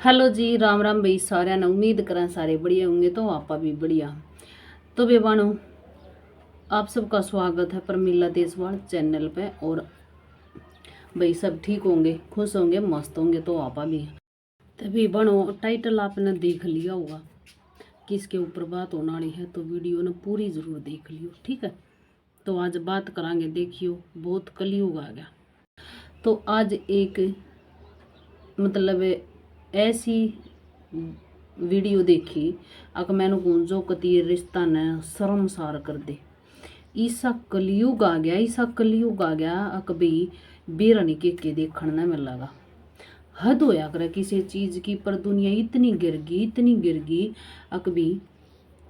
Hello जी, राम राम भाई सारे ने। उम्मीद करें सारे बढ़िया होंगे, तो आप भी बढ़िया। तो बेबानो, आप सबका स्वागत है प्रमिला देसवाल चैनल पे। और भाई सब ठीक होंगे, खुश होंगे, मस्त होंगे, तो आप भी। तभी बनो, टाइटल आपने देख लिया होगा किसके ऊपर बात होने वाली है, तो वीडियो ने पूरी ज़रूर देख लियो, ठीक है। तो आज बात करांगे, देखियो बहुत कलयुग आ गया। तो आज एक मतलब ऐसी वीडियो देखी अक मैंने जो कती रिश्ता ने शर्मसार कर दे। ईसा कलयुग आ गया, ईसा कलयुग आ गया। अक भी बेरनी के देखने न मिल लगा। हद होया करे किसी चीज की, पर दुनिया इतनी गिर गई अक भी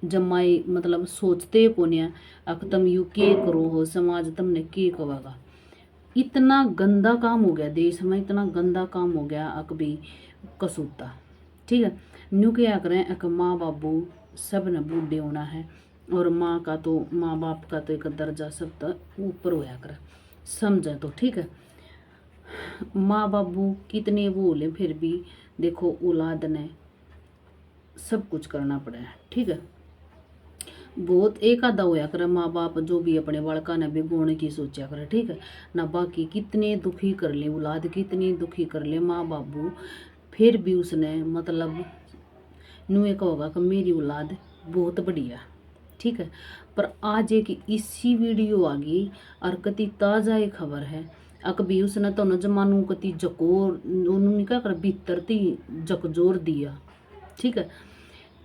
जमाए मतलब सोचते कोन्या अक तुम यू के करो हो, समाज तुमने के कहेगा। इतना गंदा काम हो गया देश में, इतना गंदा काम हो गया अक भी कसूता, ठीक है। न्यू क्या करें, एक माँ बाबू सब ने बूढ़े होना है, और माँ का तो माँ बाप का तो एक दर्जा सब तक ऊपर होया करे, समझे तो ठीक है। माँ बाबू कितने वो बोले फिर भी देखो औलाद ने सब कुछ करना पड़ा है, ठीक है। बहुत एक आधा होया करे माँ बाप जो भी अपने बालका ने बिगोने की सोचा करे, ठीक है ना। बाकी कितने दुखी कर ले औलाद, कितने दुखी कर ले माँ बाबू, फिर भी उसने मतलब न्यू एक होगा कि मेरी औलाद बहुत बढ़िया, ठीक है। पर आज एक इसी वीडियो आ गई और कति ताज़ा एक खबर है अक भी उसने तो न जमानू कति जकोर उन्होंने क्या कर भीतर थी जकजोर दिया, ठीक है।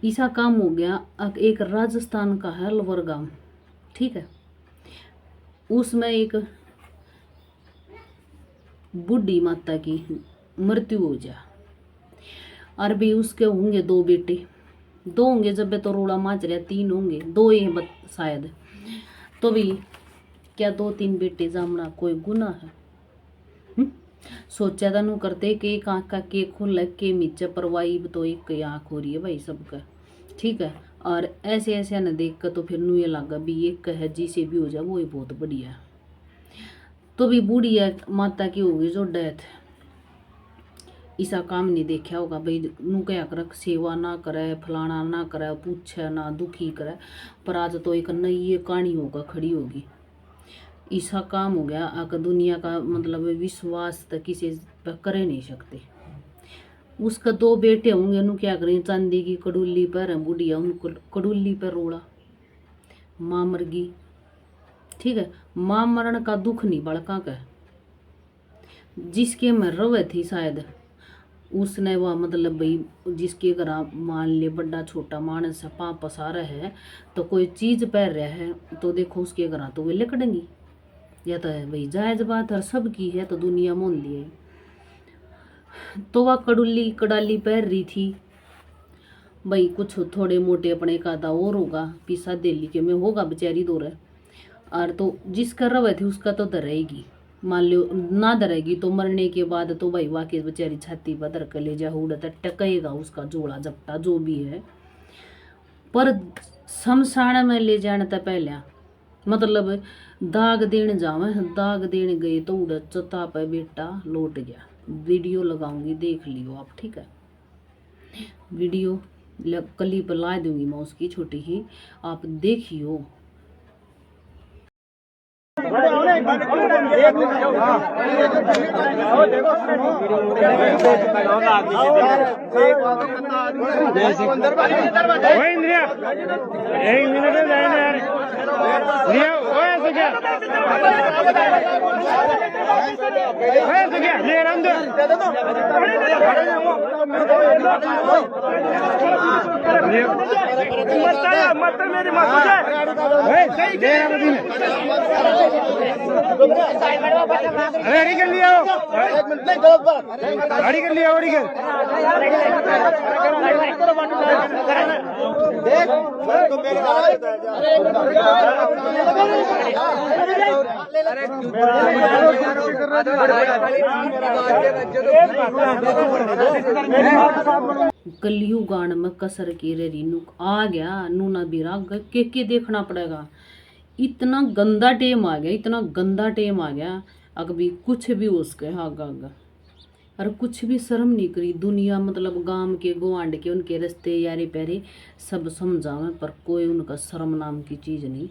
ऐसा काम हो गया। एक राजस्थान का है अलवर गांव, ठीक है। उसमें एक बूढ़ी माता की मृत्यु हो जा, और भी उसके होंगे दो बेटे, दो होंगे जब तो रोड़ा माच रहा, तीन होंगे, दो ही शायद। तो भी क्या दो तीन बेटे जामना कोई गुना है? सोचा था नू करते कि एक आँख का के खुल के मीचे परवाई तो एक की आँख हो रही है भाई सबका, ठीक है। और ऐसे ऐसे न देख कर तो फिर नू ये लगा भी एक है जिसे भी हो जाए वो ही बहुत बढ़िया। तो भी बूढ़ी है माता की होगी जो डेथ, ऐसा काम नहीं देखा होगा भाई नू क्या कर सेवा ना करे, फलाना ना करे, पूछे ना, दुखी करे। पर आज तो एक नई कहानी होगा खड़ी होगी। ऐसा काम हो गया आका दुनिया का मतलब विश्वास तक किसी पर करे नहीं सकते। उसका दो बेटे होंगे, उन्होंने क्या करें, चांदी की कड़ुल्ली पर बुढ़िया उनको कड़ुल्ली पर रोड़ा, माँ मर गई, ठीक है। माँ मरण का दुख नहीं बड़का का, जिसके में रवे थी शायद उसने वह मतलब भाई जिसके घर मान ले बड़ा छोटा मानस है पाँव पसारा है तो कोई चीज पैर रहा है तो देखो उसके घर तो वे लिकड़ेंगी, या तो है भाई जायज बात हर सब की है तो दुनिया मोल लिए। तो वह कड़ुल्ली कड़ाली पैर रही थी भाई, कुछ थोड़े मोटे अपने का आधा और होगा पिसा दिल्ली के में होगा बेचारी दो रहे। और तो जिसका रवे थी उसका तो धरेगी, मान लो ना धरेगी तो मरने के बाद तो भाई वाकई बेचारी छाती पर धर कर ले जा उड़ता टकेगा उसका जोड़ा जपटा जो भी है। पर शमशान में ले जाने तक पहले मतलब दाग देने जावे, दाग देने गए तो उड़ चता पे बेटा लौट गया। वीडियो लगाऊंगी देख लियो आप, ठीक है। वीडियो क्लिप ला दूंगी मैं उसकी छोटी ही, आप देखियो। एक मिनट यार गाड़ी कर लिया, गाड़ी कर लिया, गाड़ी कर कलयुगान में कसर की रे नू आ गया, नूना बीरा के देखना पड़ेगा। इतना गंदा टेम आ गया, इतना गंदा टेम आ गया, अगर भी कुछ भी हो सके आगा आगा। और कुछ भी शर्म नहीं करी। दुनिया मतलब गांव के गोवांड के उनके रस्ते यारे प्यारे सब समझावे, पर कोई उनका शर्म नाम की चीज़ नहीं।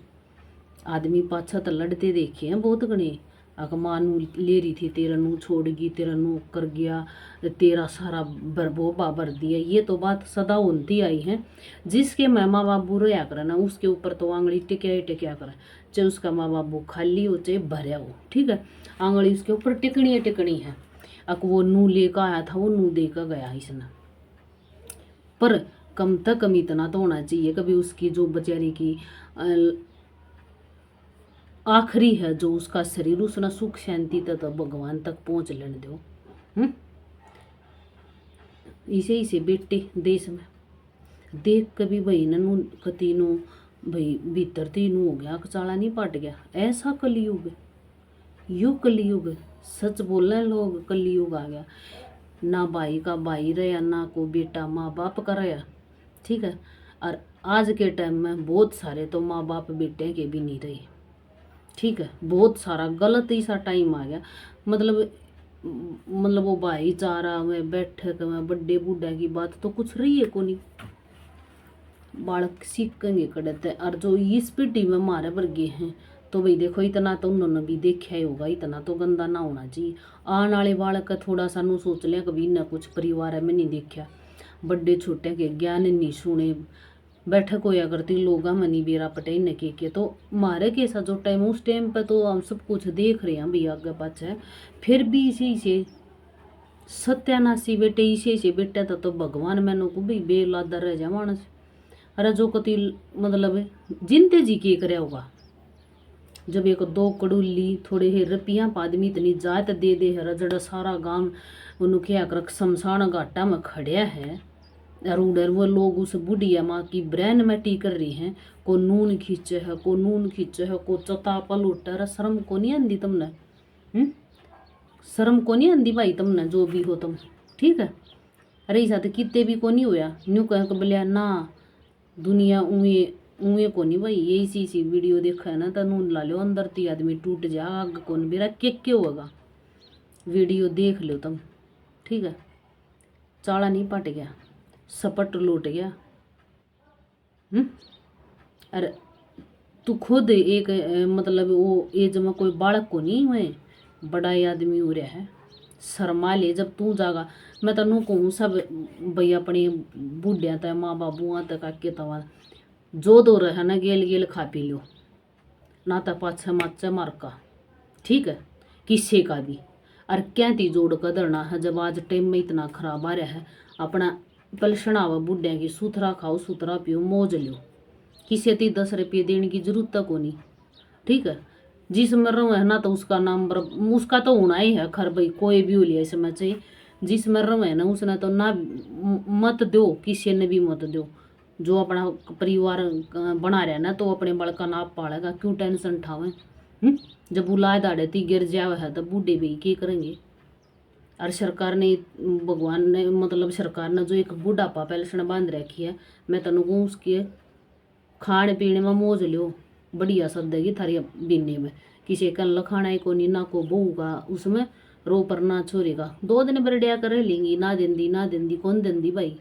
आदमी पाछा तो लड़ते देखे हैं बहुत गणे। अग मानू ले रही थी, तेरा नू छोड़गी, तेरा नू कर गया, तेरा सारा बरबो बाबर दिया। ये तो बात सदा होती आई है। जिसके माँ बाबू रोया करे ना, उसके ऊपर तो आंगली टिक्या ही टिक्या करे, चाहे उसका माँ बाबू खाली हो चाहे भरया हो। ठीक है, आंगली उसके ऊपर टिकनी है टिकनी है। अक वो नू लेकर आया था, वो नू देकर गया इसने। पर कम तक कम इतना तो होना चाहिए, कभी उसकी जो बेचारी की आखिरी है, जो उसका शरीर, उसने सुख शांति तक तो भगवान तक पहुंच लेने दो। इसे इसे बेटे देश में देख कभी भाई नू कतीनू भाई भीतर तीनू हो गया, चाला नहीं पट गया। ऐसा कलयुग, युग कलयुग, सच बोल रहे लोग, कलयुग आ गया। ना भाई का भाई रहा, ना को बेटा माँ बाप का रहा। ठीक है, और आज के टाइम में बहुत सारे तो माँ बाप बेटे के भी नहीं रहे। ठीक है, बहुत सारा गलत ही सा टाइम आ गया। मतलब वो भाईचारा में बैठक में बड्डे बूढ़ा की बात तो कुछ रही है को नहीं। बालक सीखेंगे कड़ते, और जो इस पीढ़ी में हमारे वर्गे हैं तो भाई देखो, इतना तो उन्होंने भी देखा ही होगा, इतना तो गंदा ना होना चाहिए। आने वाले बालक का थोड़ा सा नू सोच लिया, कभी न कुछ परिवार में नहीं देखा, बड्डे छोटे के ज्ञान नहीं सुने, बैठक होया करती लोगा मनी बेरा पटे न के तो मारे के साथ जो टाइम, उस टाइम पे तो हम सब कुछ देख रहे हैं भैया आगे पाछे। फिर भी इसे इसे सत्यानाशी बेटे, इसे बेटे तो भगवान मैंने को भी बेलादा रह जा मानस। अरे जो कति मतलब जिनते जी के करे होगा, जब एक दो कड़ूली थोड़े ही रुपया आदमी इतनी जात दे दे है, जड़ा सारा गांव उनके आकर शमशान घाटा में खड़िया है, और उधर वो लोग उस बुढ़िया माँ की ब्रेन में टी कर रही हैं। को नून खींचे है, को नून खींचे है, को चता पलूट। अरे शर्म को नहीं आंदी तुमने? शर्म को नहीं आंदी भाई तुमने, जो भी हो तुम। ठीक है, अरे इस तो कितने भी को नहीं होया, न्यू कह के बोलिया ना दुनिया उए को नहीं भाई। यही सी वीडियो देखा है ना, तो नून ला लो अंदर ती आदमी टूट जा, आग कौन बेरा के होगा। वीडियो देख लो तुम। ठीक है, चाला नहीं पट गया, सपट लूट गया। अरे तू खुद एक मतलब वो एज में कोई बालक को नहीं हुए, बड़ा आदमी हो रहा है। शर्मा ले जब तू जागा। मैं तनु कहूँ सब भाई अपने बूढ़िया तक माँ बाबुआ तक आके तवा जो दो रहे ना गेल गेल खा पी लो, ना तो पाछे माचे मार का। ठीक है, किसी का भी। और क्या ती जोड़ कर धरना है, जब आज टाइम में इतना खराब आ रहा है। अपना पलसनावा बुढ़िया की सुथरा खाओ, सुथरा पियो, मौज लो। किसी ती 10 रुपये देने की जरूरत तक होनी। ठीक है, जिस मर रहा है ना, तो उसका नाम उसका तो होना ही है खर भाई, कोई भी हो लिया इसमें चाहिए। जिस मर रहा है ना, उसने तो ना मत दो, किसी ने भी मत दो। जो अपना परिवार बना रहा है ना, तो अपने बड़का नाप पालेगा, क्यों टेंशन उठावे। जब बुलाए दाड़े ती गिर जावे है तो बूढ़े भी क्या करेंगे। और सरकार ने, भगवान ने मतलब सरकार ने जो एक बुढ़ापा पेंशन बांध रखी है, मैं तनु कहूँ उसके खाने पीने में मौज लो, बढ़िया सदेगी थारी बीने में। किसी का लखाना ही को नहीं, ना को बहू का उसमें रो पर ना छोरी का। 2 दिन बरडिया कर लेंगी, ना देंदी कौन देंदी भाई।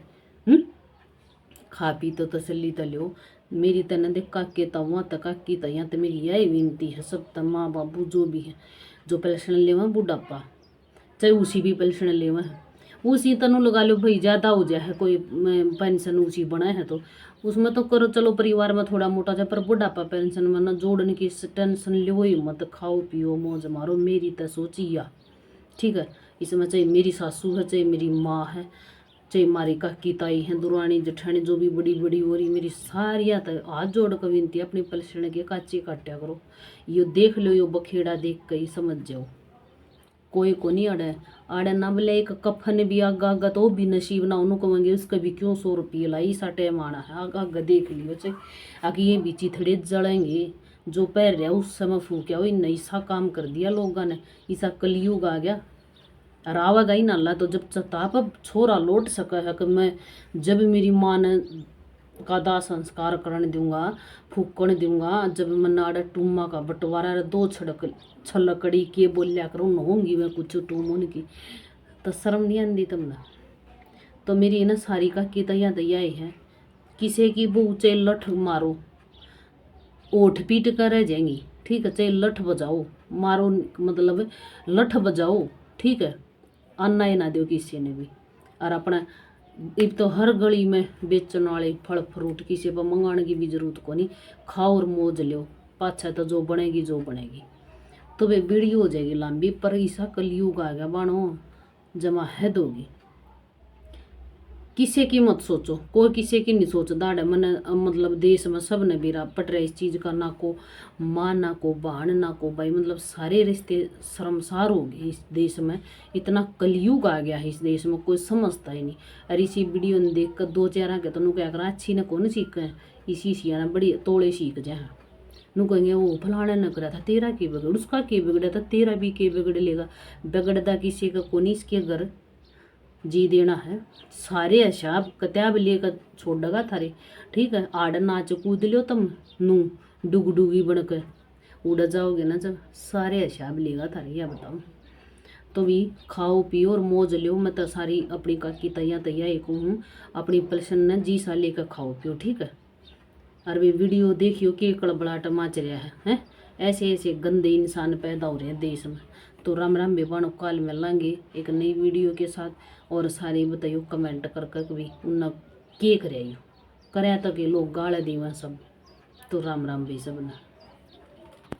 खा पी तो तसल्ली तलो। मेरी तन देख काके तवा तक काकी तया तो मेरी यही विनती है सब माँ बाबू जो भी है, जो पेंशन लेवा बुढ़ापा, चाहे उसी भी पेंशन लेवा है, उसी तनु लगा लो भाई। ज़्यादा हो जाए कोई पेंशन उसी बना है तो उसमें तो करो, चलो परिवार में थोड़ा मोटा जाए, पर बुढ़ापा पेंशन में ना जोड़ने की टेंशन लो ही मत। खाओ पियो मौज मारो, मेरी तो सोचिया। ठीक है, इसमें चाहे मेरी सासू है, चाहे मेरी माँ है, चाहे हमारी काकी ताई हैं, दुरानी जठानी जो भी बड़ी बड़ी हो रही, मेरी सारिया तो हाथ जोड़ कर विनती अपनी पेंशन के काचे काटा करो। यो देख लो, यो बखेड़ा देख कर ही समझ जाओ। कोई को नहीं आड़े ना बोले। एक कफन भी आगा आगा तो भी नसीब ना उन्होंने कहेंगे, उसका भी क्यों 100 रुपये लाई, सा टाइम आना है। आगा आगा देख लियो चाहे, आगे ये भी चिथड़े जलेंगे। जो पैर रहा उस समय फूक्या, वही नई सा काम कर दिया लोगों ने। ऐसा कलयुग आ गया, और आवागा ही नाला। तो जब चताप छोरा लौट सका है कि मैं जब मेरी माँ ने का दाह संस्कार करने दूंगा, फूकने दूंगा, जब मैं नाड़ा टूमा का बंटवारा 2 छलकड़ी के बोलिया करूँ होंगी मैं कुछ टूम उनकी। तो शर्म नहीं आती तुमने। तो मेरी ना सारी का की तैया तैया ही है, किसी की बहू चाहे लठ मारो ओठ पीट कर रह जाएंगी, ठीक है, चाहे लठ बजाओ मारो, मतलब लठ बजाओ, ठीक है, अन्ना ही ना दो किसी ने भी। और अपना एक तो हर गली में बेचने वाले फल फ्रूट किसी पर मंगाने की भी जरूरत को नहीं, खाओ और मौज लो, पाछा तो जो बनेगी जो बनेगी। तो वे वीडियो हो जाएगी लंबी, पर ऐसा कलयुग आ गया बानो, जमा है दोगी। किसी की मत सोचो, कोई किसी की नहीं सोचता है मन, मतलब देश में सब ने बेरा पट रहा इस चीज़ का, ना को माँ ना को बहन ना को भाई, मतलब सारे रिश्ते शर्मसार हो गए इस देश में। इतना कलयुग आ गया है इस देश में, कोई समझता ही नहीं। और इसी वीडियो ने देख कर दो चार के तो क्या करा, अच्छी ने कौन सीख इसी सिया ने बड़ी तोड़े सीख जाए, नू कहेंगे वो फलाने ने करा था, तेरा की बिगड़, उसका के बिगड़ा था, तेरा भी के बिगड़ लेगा। बिगड़ता किसी का कोनी, इसके घर जी देना है। सारे हिसाब किताब लेकर छोड़ेगा थारे, ठीक है। आड़ नाच कूद लियो तुम, नू डुग डुगी बन कर उड़ जाओगे ना जब, सारे हिसाब लेगा थारे, या बताओ। तो भी खाओ पियो और मौज लियो। मैं तो सारी अपनी काकी तैया तैया एक हूँ, अपनी पलसन ने जी सा लेकर खाओ पियो, ठीक है। और वे वीडियो देखियो कि कड़बड़ाहट मच रहा है, ऐसे ऐसे गंदे इंसान पैदा हो रहे हैं देश में। तो राम राम बेबानो, कल मिलेंगे एक नई वीडियो के साथ। और सारे बताइयो कमेंट कर कर भी उन के कराइयो कराया तक लोग गाल दीवा सब। तो राम राम भी सब ने।